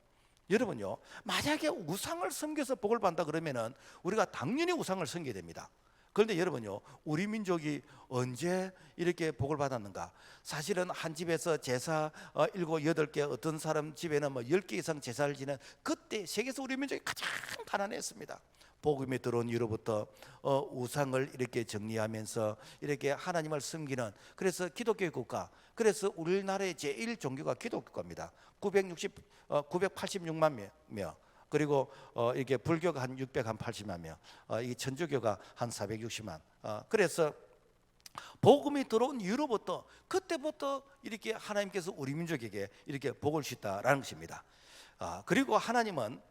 여러분요, 만약에 우상을 섬겨서 복을 받는다 그러면은 우리가 당연히 우상을 섬겨야 됩니다. 그런데 여러분요, 우리 민족이 언제 이렇게 복을 받았는가? 사실은 한 집에서 제사 7, 8개, 어떤 사람 집에는 뭐 10개 이상 제사를 지낸, 그때 세계에서 우리 민족이 가장 가난했습니다. 복음이 들어온 이후로부터 우상을 이렇게 정리하면서 이렇게 하나님을 섬기는, 그래서 기독교의 국가, 그래서 우리나라의 제1 종교가 기독교입니다. 986만 명, 그리고 이게 불교가 한 680만 명, 이 천주교가 한 460만. 그래서 복음이 들어온 이후로부터, 그때부터 이렇게 하나님께서 우리 민족에게 이렇게 복을 주셨다라는 것입니다. 그리고 하나님은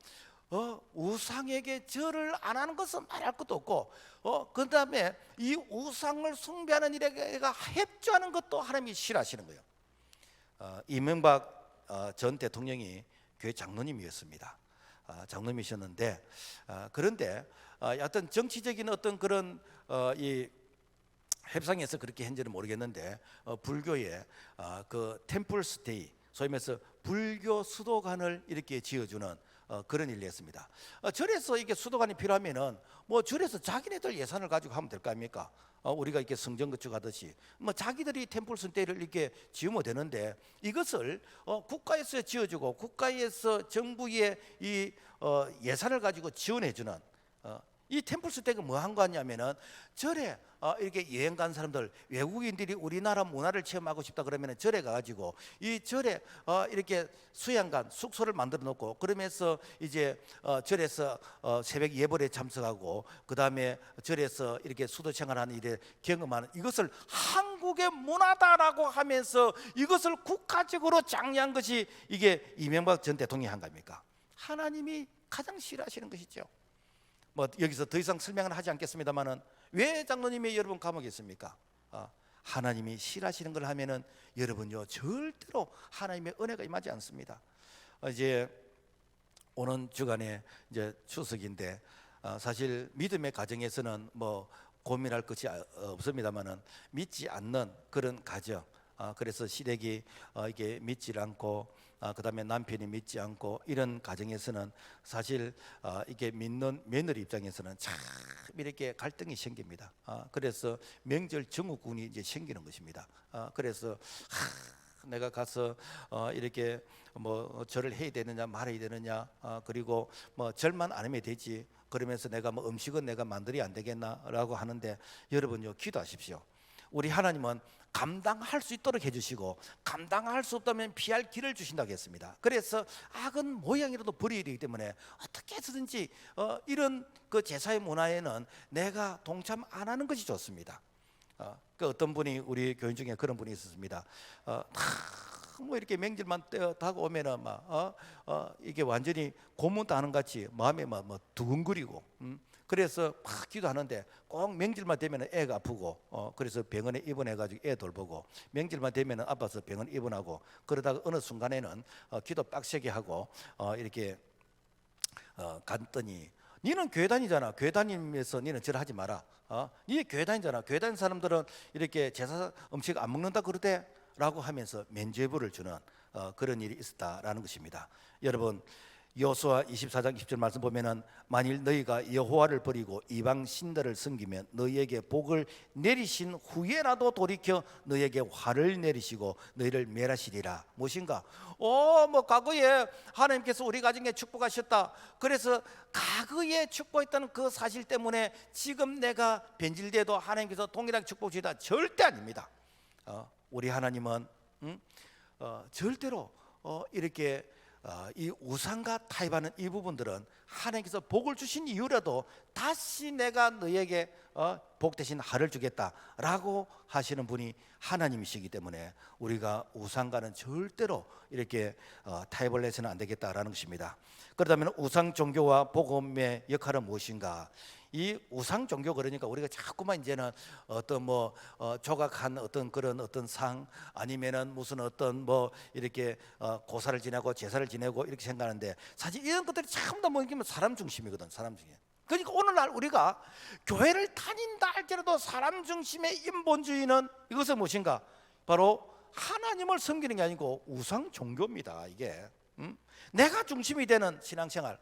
우상에게 절을 안 하는 것은 말할 것도 없고, 그 다음에 이 우상을 숭배하는 일에 협조하는 것도 하나님이 싫어하시는 거예요. 이명박 전 대통령이 교회 장로님이었습니다. 장로님이셨는데, 그런데 어떤 정치적인 어떤 그런 이 협상에서 그렇게 했는지는 모르겠는데, 불교에 그 템플 스테이, 소위 말해서 불교 수도관을 이렇게 지어주는 그런 일을 했습니다. 절에서 이게 수도관이 필요하면은 뭐 절에서 자기네들 예산을 가지고 하면 될 거 아닙니까? 우리가 이렇게 성전 건축하듯이 뭐 자기들이 템플 스테이를 이렇게 지으면 되는데, 이것을 국가에서 지어주고 국가에서 정부의 이 예산을 가지고 지원해주는 이 템플 스테이가 뭐 한 거냐면은, 절에 이렇게 여행 간 사람들, 외국인들이 우리나라 문화를 체험하고 싶다 그러면은 절에 가가지고 이 절에 이렇게 수양관 숙소를 만들어 놓고, 그러면서 이제 절에서 새벽 예불에 참석하고, 그 다음에 절에서 이렇게 수도 생활하는 일에 경험하는, 이것을 한국의 문화다라고 하면서 이것을 국가적으로 장려한 것이 이게 이명박 전 대통령이 한 겁니까? 하나님이 가장 싫어하시는 것이죠. 뭐 여기서 더 이상 설명은 하지 않겠습니다만은, 왜 장로님이 여러분 감옥에 있습니까? 하나님이 싫어하시는 걸 하면은 여러분요, 절대로 하나님의 은혜가 임하지 않습니다. 이제 오는 주간에 이제 추석인데, 사실 믿음의 가정에서는 뭐 고민할 것이 없습니다만은, 믿지 않는 그런 가정, 그래서 시댁이 이게 믿지 않고, 그 다음에 남편이 믿지 않고, 이런 가정에서는 사실 이게 믿는 며느리 입장에서는 참 이렇게 갈등이 생깁니다. 그래서 명절 증후군이 이제 생기는 것입니다. 그래서 내가 가서 이렇게 뭐 절을 해야 되느냐 말아야 되느냐, 그리고 뭐 절만 안 하면 되지, 그러면서 내가 뭐 음식은 내가 만들어야 안 되겠나라고 하는데, 여러분요, 기도하십시오. 우리 하나님은 감당할 수 있도록 해주시고, 감당할 수 없다면 피할 길을 주신다고 했습니다. 그래서 악은 모양이라도 버려야 되기 때문에 어떻게 해서든지 이런 그 제사의 문화에는 내가 동참 안 하는 것이 좋습니다. 그 어떤 분이 우리 교인 중에 그런 분이 있었습니다. 뭐 이렇게 명절만 다가오면은 이게 완전히 고문 당하는 같이 마음이 뭐 두근거리고, 그래서 막 기도하는데 꼭 명절만 되면은 애가 아프고, 그래서 병원에 입원해가지고 애 돌보고, 명절만 되면은 아파서 병원 입원하고, 그러다가 어느 순간에는 기도 빡세게 하고 이렇게 갔더니, 니는 교회 다니잖아. 교회 다니면서 니는 절하지 마라. 니 교회 다니잖아. 교회 다니는 사람들은 이렇게 제사 음식 안 먹는다 그러대 라고 하면서 면죄부를 주는 그런 일이 있었다라는 것입니다. 여러분, 여호수아 24장 20절 말씀 보면은, 만일 너희가 여호와를 버리고 이방 신들을 섬기면 너희에게 복을 내리신 후에라도 돌이켜 너희에게 화를 내리시고 너희를 멸하시리라. 무엇인가? 뭐 과거에 하나님께서 우리 가정에 축복하셨다. 그래서 과거에 축복했다는 그 사실 때문에 지금 내가 변질돼도 하나님께서 동일하게 축복 주시다, 절대 아닙니다. 우리 하나님은 절대로 이렇게 이 우상과 타협하는 이 부분들은 하나님께서 복을 주신 이유라도 다시 내가 너에게 복 대신 하를 주겠다라고 하시는 분이 하나님이시기 때문에 우리가 우상과는 절대로 이렇게 타협을 해서는 안 되겠다라는 것입니다. 그렇다면 우상 종교와 복음의 역할은 무엇인가? 이 우상 종교, 그러니까 우리가 자꾸만 이제는 어떤 조각한 어떤 그런 어떤 상, 아니면은 무슨 어떤 이렇게 고사를 지내고 제사를 지내고 이렇게 생각하는데, 사실 이런 것들이 전부 다 뭐냐면 사람 중심이거든. 사람 중심. 그러니까 오늘날 우리가 교회를 다닌다 할지라도 사람 중심의 인본주의는 이것은 무엇인가? 바로 하나님을 섬기는 게 아니고 우상 종교입니다. 이게 내가 중심이 되는 신앙생활,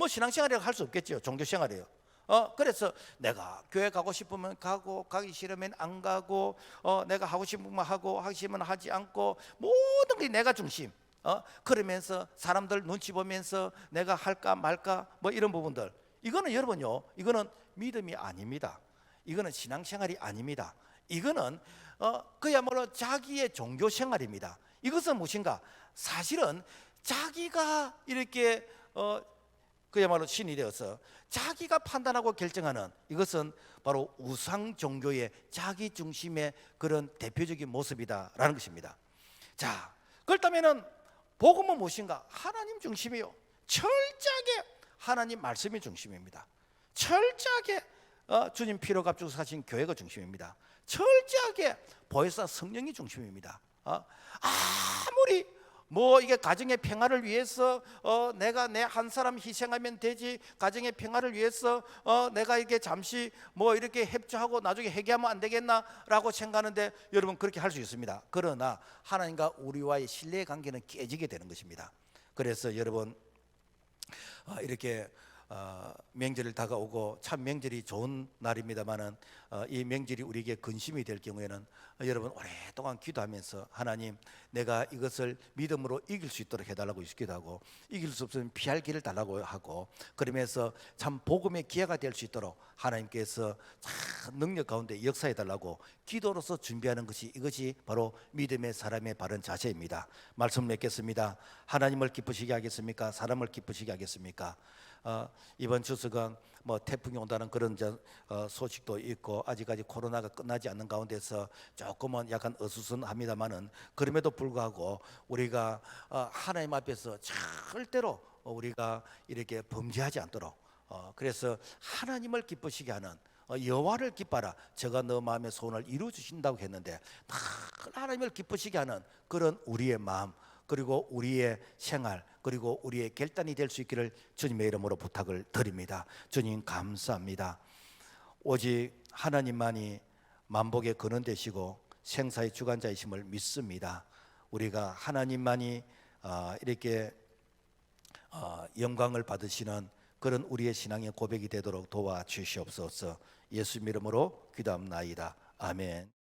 신앙생활이라고 할 수 없겠죠. 종교생활이에요. 그래서 내가 교회 가고 싶으면 가고, 가기 싫으면 안 가고, 내가 하고 싶으면 하고, 하기 싫으면 하지 않고, 모든 게 내가 중심. 그러면서 사람들 눈치 보면서 내가 할까 말까 이런 부분들, 이거는 여러분요, 이거는 믿음이 아닙니다. 이거는 신앙생활이 아닙니다. 이거는 그야말로 자기의 종교생활입니다. 이것은 무엇인가? 사실은 자기가 이렇게 그야말로 신이 되어서 자기가 판단하고 결정하는, 이것은 바로 우상 종교의 자기 중심의 그런 대표적인 모습이다라는 것입니다. 자, 그렇다면은 복음은 무엇인가? 하나님 중심이요. 철저하게 하나님 말씀이 중심입니다. 철저하게 주님 피로 값주고 사신 교회가 중심입니다. 철저하게 보혜사 성령이 중심입니다. 아무리 이게 가정의 평화를 위해서 내가 내 한 사람 희생하면 되지, 가정의 평화를 위해서 내가 이게 잠시 이렇게 협조하고 나중에 회개하면 안 되겠나라고 생각하는데, 여러분 그렇게 할 수 있습니다. 그러나 하나님과 우리와의 신뢰의 관계는 깨지게 되는 것입니다. 그래서 여러분 이렇게 명절을 다가오고, 참 명절이 좋은 날입니다만은 이 명절이 우리에게 근심이 될 경우에는 여러분 오랫동안 기도하면서, 하나님 내가 이것을 믿음으로 이길 수 있도록 해달라고 기도 하고, 이길 수 없으면 피할 길을 달라고 하고, 그러면서 참 복음의 기회가 될 수 있도록 하나님께서 참 능력 가운데 역사해 달라고 기도로서 준비하는 것이, 이것이 바로 믿음의 사람의 바른 자세입니다. 말씀 맺겠습니다. 하나님을 기쁘시게 하겠습니까? 사람을 기쁘시게 하겠습니까? 이번 추석은 태풍이 온다는 그런 소식도 있고, 아직까지 코로나가 끝나지 않는 가운데서 조금은 약간 어수선합니다만은, 그럼에도 불구하고 우리가 하나님 앞에서 절대로 우리가 이렇게 범죄하지 않도록, 그래서 하나님을 기쁘시게 하는, 여호와를 기뻐하라, 저가 너 마음의 소원을 이루어 주신다고 했는데, 다 하나님을 기쁘시게 하는 그런 우리의 마음, 그리고 우리의 생활, 그리고 우리의 결단이 될 수 있기를 주님의 이름으로 부탁을 드립니다. 주님 감사합니다. 오직 하나님만이 만복의 근원 되시고 생사의 주관자이심을 믿습니다. 우리가 하나님만이 이렇게 영광을 받으시는 그런 우리의 신앙의 고백이 되도록 도와주시옵소서. 예수 이름으로 기도합나이다. 아멘.